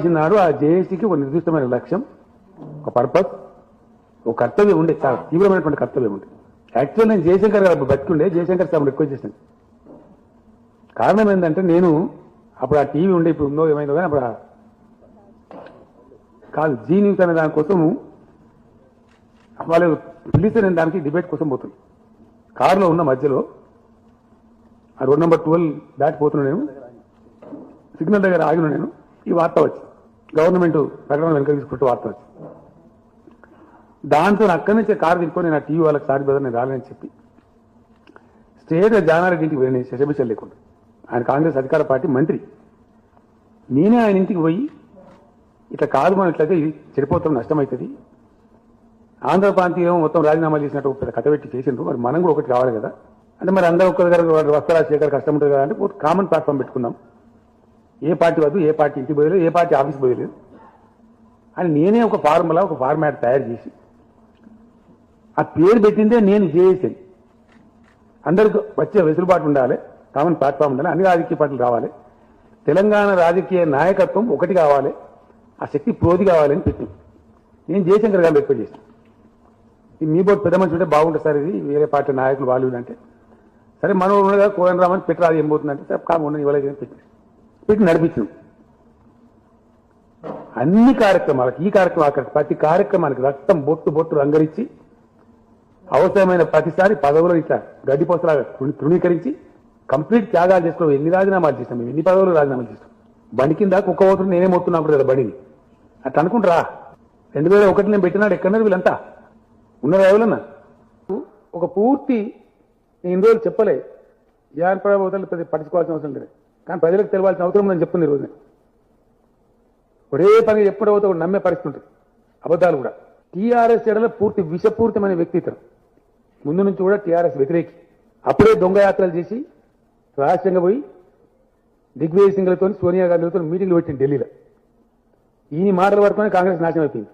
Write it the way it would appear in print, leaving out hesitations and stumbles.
చేసిన నాడు ఆ జేఏసీకి ఒక నిర్దిష్టమైన లక్ష్యం, ఒక పర్పస్, ఒక కర్తవ్యం ఉండే, చాలా తీవ్రమైనటువంటి కర్తవ్యం ఉండే. యాక్చువల్ నేను జయశంకర్ గారు బతికుండే, జయశంకర్ సార్ రిక్వెస్ట్ చేశాను. కారణం ఏంటంటే నేను అప్పుడు ఆ టీవీ ఉండే, ఇప్పుడు ఉందో ఏమైందో కానీ అప్పుడు కాదు జీ న్యూస్ అనే దానికోసం వాళ్ళు పిలిస్తే నేను దానికి డిబేట్ కోసం పోతుంది. కారులో ఉన్న మధ్యలో ఆ రోడ్ నెంబర్ 12 దాటిపోతున్నా, నేను సిగ్నల్ దగ్గర ఆగిన, నేను ఈ వార్త వచ్చి గవర్నమెంట్ ప్రకటన వెనక తీసుకుంటూ వార్త వచ్చి, దాంతో అక్కడి నుంచి కారు దింపుకొని నేను ఆ టీవీ వాళ్ళకి సారి బ్రదర్ నేను రాలేని చెప్పి స్ట్రేట్గా జానారెడ్డి ఇంటికి పోయి, నేను శశభిషలు లేకుండా, ఆయన కాంగ్రెస్ అధికార పార్టీ మంత్రి, నేనే ఆయన ఇంటికి పోయి ఇట్లా కాదు మనం ఇట్లయితే ఇది చెడిపోతాం, నష్టమవుతుంది, ఆంధ్ర ప్రాంతీయం మొత్తం రాజీనామా చేసినట్టు ఒక కథ పెట్టి చేసిండ్రు, మరి మనం కూడా ఒకటి కావాలి కదా అంటే, మరి అందరూ ఒక్కరి దగ్గర వస్తారా శేఖర్ కష్టం ఉంటుంది కదా అంటే కామన్ ప్లాట్ఫామ్ పెట్టుకుందాం, ఏ పార్టీ వద్దు, ఏ పార్టీ ఇంటికి పోయలేదు, ఏ పార్టీ ఆఫీస్కి పోయలేదు అని నేనే ఒక ఫార్ములా, ఒక ఫార్మాట్ తయారు చేసి ఆ పేరు పెట్టిందే నేను చేసేది. అందరికి వచ్చే వెసులుబాటు ఉండాలి, కామన్ ప్లాట్ఫామ్ ఉండాలి, అన్ని రాజకీయ పార్టీలు రావాలి, తెలంగాణ రాజకీయ నాయకత్వం ఒకటి కావాలి, ఆ శక్తి ప్రోధి కావాలని పెట్టింది. నేను జయశంకర్ గారు రిక్వెస్ట్ చేశాను, మీ బోర్డు పెద్ద మనిషి ఉంటే బాగుంటుంది సార్, ఇది వేరే పార్టీ నాయకులు వాళ్ళు అంటే, సరే మనం ఉండగా కోరని రామని పెట్టరాదు ఏం పోతుందంటే, సార్ కాకుండా ఇవ్వలేదు పెట్టి నడిపించాం. అన్ని కార్యక్రమాలకు, ఈ కార్యక్రమం ప్రతి కార్యక్రమానికి రక్తం బొట్టు రంగరించి అవసరమైన ప్రతిసారి పదవులు ఇట్లా గడ్డిపోసలాగా తృణీకరించి కంప్లీట్ త్యాగాలు చేసుకోవడం. ఎన్ని రాజీనామాలు చేసినాం మేము, ఎన్ని పదవులు రాజీనామాలు చేసినాం. బండి కింద కుక్క ఓతులు నేనే మొత్తున్నాను కదా బండిని, అట్లా అనుకుంటారా? 2001 నేను పెట్టినాడు ఎక్కడన్నారు వీళ్ళంతా ఉన్నారు ఎవరన్నా? ఒక పూర్తి నేను ఇన్ని రోజులు చెప్పలే, జానపద అవతలు పట్టించుకోవాల్సిన అవసరం లేదు, కానీ ప్రజలకు తెలియాల్సిన అవసరం ఉందని చెప్తుంది ఈరోజు. ఒరే పని ఎప్పుడు అవుతా నమ్మే పరిస్థితి ఉంటుంది, అబద్ధాలు కూడా. టీఆర్ఎస్ ఎడలో పూర్తి విషపూరితమైన వ్యక్తిత్వం, ముందు నుంచి కూడా టీఆర్ఎస్ వ్యతిరేకి. అప్పుడే దొంగ యాత్రలు చేసి రహస్యంగా పోయి దిగ్విజయ్ సింగ్లతో, సోనియా గాంధీలతో మీటింగ్లు పెట్టింది ఢిల్లీలో. ఈ మాటల వరకునే కాంగ్రెస్ నాశనం అయిపోయింది.